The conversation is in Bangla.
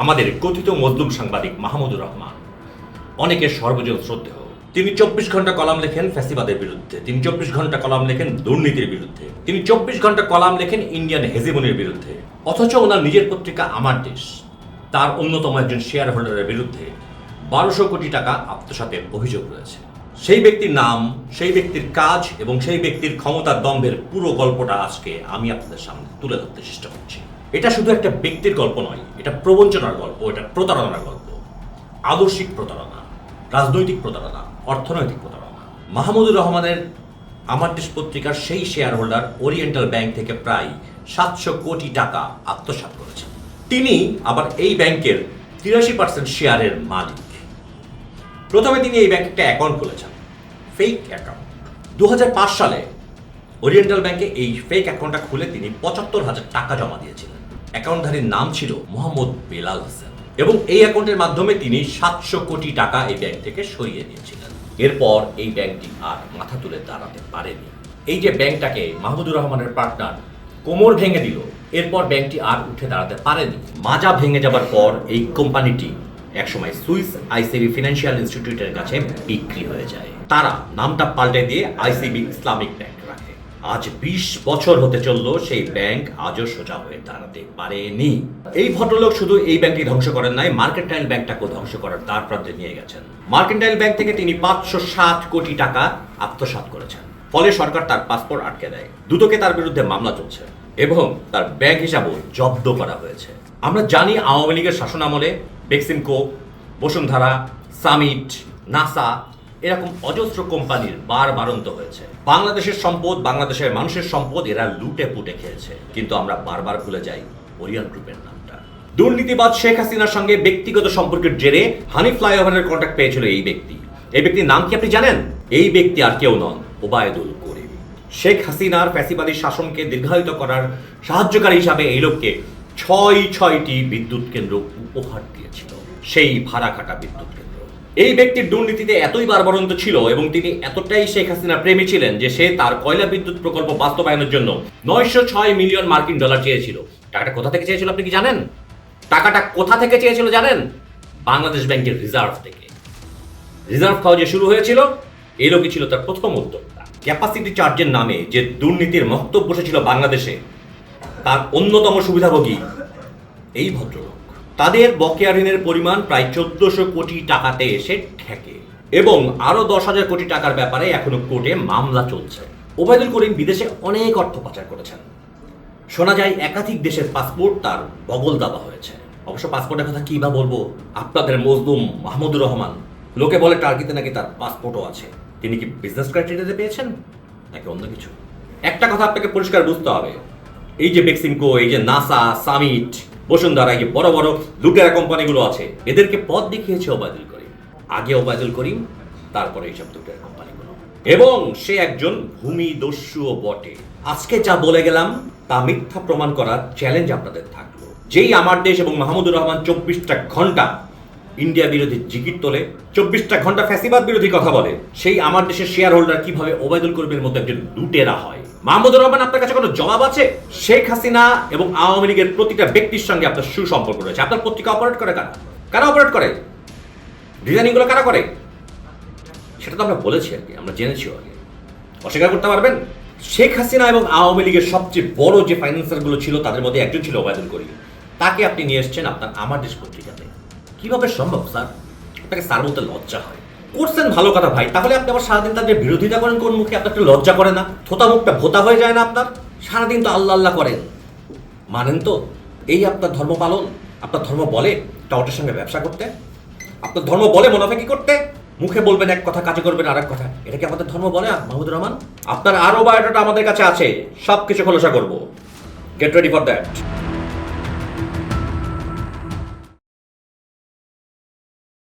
আমাদের কথিত মজলুম সাংবাদিক মাহমুদুর রহমান অনেকের সর্বজন শ্রদ্ধেয়। তিনি 24 ঘন্টা কলাম লেখেন ফ্যাসিবাদের বিরুদ্ধে, তিনি 24 ঘন্টা কলাম লেখেন দুর্নীতির বিরুদ্ধে, তিনি 24 ঘন্টা কলাম লেখেন ইন্ডিয়ান হেজিমনির বিরুদ্ধে। অথচ ওনার নিজের পত্রিকা আমার দেশ, তার অন্যতম একজন শেয়ার হোল্ডারের বিরুদ্ধে 1200 কোটি টাকা আত্মসাতের অভিযোগ রয়েছে। সেই ব্যক্তির নাম, সেই ব্যক্তির কাজ এবং সেই ব্যক্তির ক্ষমতার দম্ভের পুরো গল্পটা আজকে আমি আপনাদের সামনে তুলে ধরতে চেষ্টা করছি। এটা শুধু একটা ব্যক্তির গল্প নয়, এটা প্রবঞ্চনার গল্প, এটা প্রতারণার গল্প। আদর্শিক প্রতারণা, রাজনৈতিক প্রতারণা, অর্থনৈতিক প্রতারণা। মাহমুদুর রহমানের আমার দেশ পত্রিকার সেই শেয়ার হোল্ডার ওরিয়েন্টাল ব্যাংক থেকে প্রায় 700 কোটি টাকা আত্মসাৎ করেছেন। তিনি আবার এই ব্যাংকের 83% শেয়ারের মালিক। প্রথমে তিনি এই ব্যাংকে একটা অ্যাকাউন্ট খুলেছেন, ফেক অ্যাকাউন্ট। 2005 সালে ওরিয়েন্টাল ব্যাংকে এই ফেক অ্যাকাউন্টটা খুলে তিনি 75,000 টাকা জমা দিয়েছিলেন। অ্যাকাউন্টধারীর নাম ছিল মোহাম্মদ বেলাল হোসেন এবং এই অ্যাকাউন্টের মাধ্যমে তিনি 700 কোটি টাকা এই ব্যাংক থেকে সরিয়ে নিয়েছিলেন। এরপর এই ব্যাংকটি আর মাথা তুলে দাঁড়াতে পারেনি। এই যে ব্যাংকটাকে মাহমুদুর রহমানের পার্টনার কোমর ভেঙে দিল, এরপর ব্যাংকটি আর উঠে দাঁড়াতে পারেনি। মাজা ভেঙে যাবার পর এই কোম্পানিটি একসময় সুইস আইসিবি ফিনান্সিয়াল ইনস্টিটিউটের কাছে বিক্রি হয়ে যায়। তারা নামটা পাল্টে দিয়ে আইসিবি ইসলামিক ব্যাংক রাখে। আজ 20 বছর হতে চলল, সেই ব্যাংক আজও সোজা হয়ে দাঁড়াতে পারেনি। এই ভদ্রলোক শুধু এই ব্যাংকটি ধ্বংস করেন নাই, মার্কেন্টাইল ব্যাংকটাকেও ধ্বংস করার দ্বার প্রান্তে নিয়ে গেছেন। মার্কেন্টাইল ব্যাংক থেকে তিনি 560 কোটি টাকা আত্মসাৎ করেছেন। ফলে সরকার তার পাসপোর্ট আটকে দেয়, দুদকে তার বিরুদ্ধে মামলা চলছে এবং তার ব্যাংক হিসাবও জব্দ করা হয়েছে। আমরা জানি আওয়ামী লীগের শাসনামলে বেক্সিমকো, বসুন্ধরা, সামিট, নাসা এরকম অজস্র কোম্পানির বারবারন্ত হয়েছে। বাংলাদেশের সম্পদ, বাংলাদেশের মানুষের সম্পদ এরা লুটে পুটে খেয়েছে। কিন্তু আমরা বারবার ভুলে যাই ওরিয়ন গ্রুপের নামটা। দুর্নীতিবাদ শেখ হাসিনার সঙ্গে ব্যক্তিগত সম্পর্কের জেরে হানি ফ্লাইওভারের কন্ট্রাক্ট পেয়েছিল এই ব্যক্তি। এই ব্যক্তির নাম কি আপনি জানেন? এই ব্যক্তি আর কেউ নন, ওবায়দুল করিম। শেখ হাসিনার ফ্যাসিবাদী শাসনকে দীর্ঘায়িত করার সাহায্যকারী হিসাবে এই লোককে 6টি বিদ্যুৎ কেন্দ্র উপহার দিয়েছিল, সেই ভাড়া খাটা বিদ্যুৎ কেন্দ্র। এই ব্যক্তির দুর্নীতিতে এতই বারবারন্ত ছিল এবং তিনি এতটাই শেখ হাসিনার প্রেমী ছিলেন যে সে তার কয়লা বিদ্যুৎ প্রকল্প বাস্তবায়নের জন্য 906 মিলিয়ন মার্কিন ডলার চেয়েছিল। টাকাটা কোথা থেকে চেয়েছিল আপনি কি জানেন? টাকাটা কোথা থেকে চেয়েছিল জানেন? বাংলাদেশ ব্যাংকের রিজার্ভ থেকে। রিজার্ভ খাওয়া যে শুরু হয়েছিল, এই লোকই ছিল তার প্রথম উদ্যোক্তা। ক্যাপাসিটি চার্জের নামে যে দুর্নীতির মহত্ব বসেছিল বাংলাদেশে, তার অন্যতম সুবিধাভোগী এই ভদ্রলোক। তাদের বকেয়া ঋণের পরিমাণ প্রায় 1400 কোটি টাকাতে এসে ঠেকে এবং আরো 10,000 কোটি টাকার ব্যাপারে এখনো কোর্টে মামলা চলছে। ওবায়দুল করিম বিদেশে অনেক অর্থ পাচার করেছেন। শোনা যায় একাধিক দেশের পাসপোর্ট তার বগল দাবা হয়েছে। অবশ্য পাসপোর্টের কথা কি বা বলবো, আপনাদের মজলুম মাহমুদুর রহমান, লোকে বলে টার্কিতে নাকি তার পাসপোর্টও আছে। তিনি কি বিজনেস ক্রাইটেরিয়াতে পেয়েছেন নাকি অন্য কিছু? একটা কথা আপনাকে পরিষ্কার বুঝতে হবে, এই যে বেক্সিমকো, এই যে নাসা, সামিট, বসুন্ধরা, এই যে বড় বড় লুটেরা কোম্পানিগুলো আছে, এদেরকে পথ দেখিয়েছে ওবায়দুল করিম। আগে ওবায়দুল করিম, তারপরে এইসব লুটেরা কোম্পানিগুলো। এবং সে একজন ভূমিদস্যুও বটে। আজকে যা বলে গেলাম তা মিথ্যা প্রমাণ করার চ্যালেঞ্জ আপনাদের থাকলো। যেই আমার দেশ এবং মাহমুদুর রহমান 24টা ঘন্টা ইন্ডিয়া বিরোধী জিকির তোলে, 24টা ঘন্টা ফ্যাসিবাদ বিরোধী কথা বলে, সেই আমার দেশের শেয়ার হোল্ডার কিভাবে ওবায়দুল করিমের মতো একজন লুটেরা হয়? মাহমুদুর রহমান, আপনার কাছে কোনো জবাব আছে? শেখ হাসিনা এবং আওয়ামী লীগের প্রতিটা ব্যক্তির সঙ্গে আপনার সুসম্পর্ক রয়েছে। আপনার পত্রিকা অপারেট করে কারা? কারা অপারেট করে? ডিজাইনিংগুলো কারা করে? সেটা তো আমরা বলেছি আর কি, আমরা জেনেছিও আগে। অস্বীকার করতে পারবেন? শেখ হাসিনা এবং আওয়ামী লীগের সবচেয়ে বড় যে ফাইন্যান্সারগুলো ছিল, তাদের মধ্যে একজন ছিল ওবায়দুল করিম। তাকে আপনি নিয়ে এসেছেন আপনার আমার দেশ পত্রিকাতে। কিভাবে সম্ভব স্যার? আপনাকে স্যার বলতে লজ্জা হয়। করছেন ভালো কথা ভাই, তাহলে আপনি আবার সারাদিন তাদের বিরোধিতা করেন কোন মুখে? আপনার একটু লজ্জা করে না? থোতা মুখটা ভোতা হয়ে যায় না আপনার? সারাদিন তো আল্লাহ আল্লাহ করেন, মানেন তো? এই আপনার ধর্ম পালন? আপনার ধর্ম বলে টাওয়ারের সঙ্গে ব্যবসা করতে? আপনার ধর্ম বলে মুনাফিকি করতে? মুখে বলবেন এক কথা, কাজে করবেন আর এক কথা। এটা কি আমাদের ধর্ম বলে মাহমুদুর রহমান? আপনার আরো বায়োডাটা আমাদের কাছে আছে, সবকিছু খোলাসা করবো। Get ready for that.